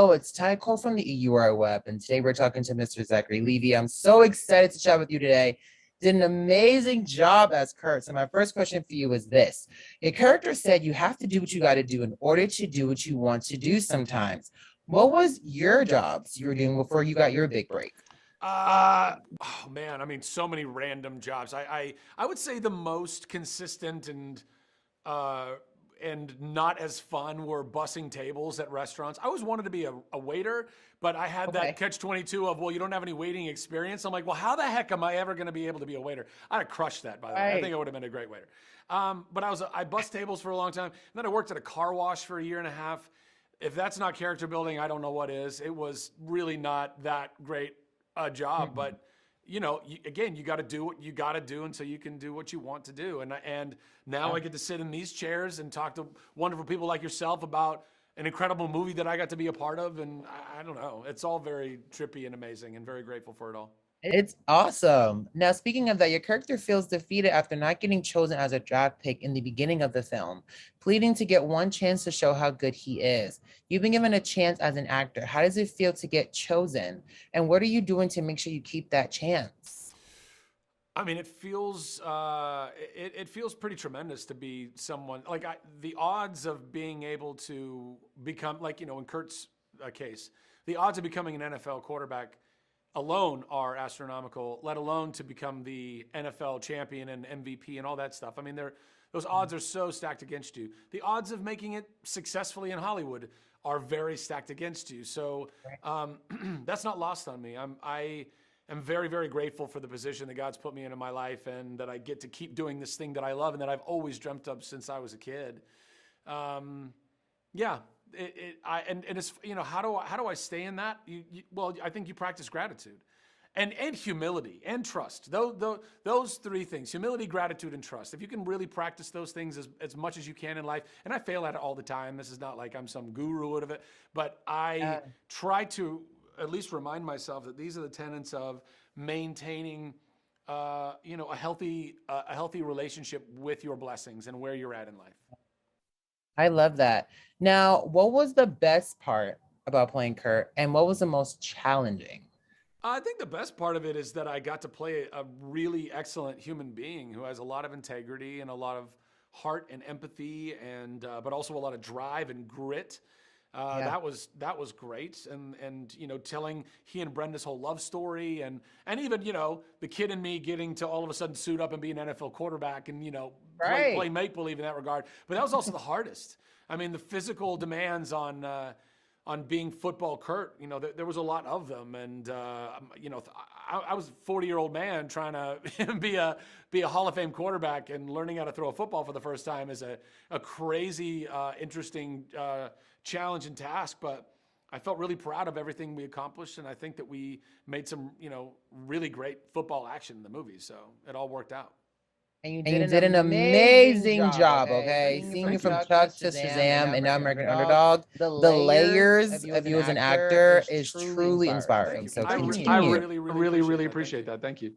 Hello, it's Ty Cole from the EURI Web, and today we're talking to Mr. Zachary Levi. I'm so excited to chat with you today. Did an amazing job as Kurt. So my first question for you is this. Your character said you have to do what you got to do in order to do what you want to do sometimes. What was your jobs you were doing before you got your big break? Oh man, I mean, so many random jobs. I would say the most consistent uh, and not as fun were bussing tables at restaurants. I always wanted to be a waiter, but I had that Okay. catch-22 of, well, you don't have any waiting experience. I'm like, well, how the heck am I ever going to be able to be a waiter? I'd have crushed that, by the way. I think Right. I would have been a great waiter. But I bussed tables for a long time. And then I worked at a car wash for a year and a half. If that's not character building, I don't know what is. It was really not that great a job, Mhm. but again, you got to do what you got to do until you can do what you want to do. And now Yeah. I get to sit in these chairs and talk to wonderful people like yourself about an incredible movie that I got to be a part of. And I don't know, it's all very trippy and amazing, and very grateful for it all. It's awesome. Now, speaking of that, your character feels defeated after not getting chosen as a draft pick in the beginning of the film, pleading to get one chance to show how good he is. You've been given a chance as an actor. How does it feel to get chosen? And what are you doing to make sure you keep that chance? I mean, it feels pretty tremendous to be someone like the odds of being able to become, like, in Kurt's case, the odds of becoming an NFL quarterback alone are astronomical, let alone to become the NFL champion and MVP and all that stuff. I mean, those odds are so stacked against you. The odds of making it successfully in Hollywood are very stacked against you. So that's not lost on me. I am very, very grateful for the position that God's put me in my life, and that I get to keep doing this thing that I love and that I've always dreamt of since I was a kid. Yeah, and it's, how do I stay in that? Well, I think you practice gratitude, and humility and trust. Those three things: humility, gratitude, and trust. If you can really practice those things as much as you can in life, and I fail at it all the time. This is not like I'm some guru of it, but I try to at least remind myself that these are the tenets of maintaining, a healthy relationship with your blessings and where you're at in life. I love that. Now, what was the best part about playing Kurt, and what was the most challenging? I think the best part of it is that I got to play a really excellent human being who has a lot of integrity and a lot of heart and empathy, and but also a lot of drive and grit. Yeah. That was great, and telling he and Brenda's whole love story, and even the kid in me getting to all of a sudden suit up and be an NFL quarterback, and play Right. make believe in that regard. But that was also the hardest. I mean, the physical demands on being football Kurt, there was a lot of them. And, I was a 40-year-old man trying to be a Hall of Fame quarterback, and learning how to throw a football for the first time is a crazy, interesting challenge and task. But I felt really proud of everything we accomplished. And I think that we made some, really great football action in the movie. So it all worked out. And you did an amazing job, okay? Seeing you Thank from you. Chuck to Shazam and now American Underdog, the layers of you as an actor is truly Thank inspiring. you. So I continue. really, really, really appreciate that. Thank you.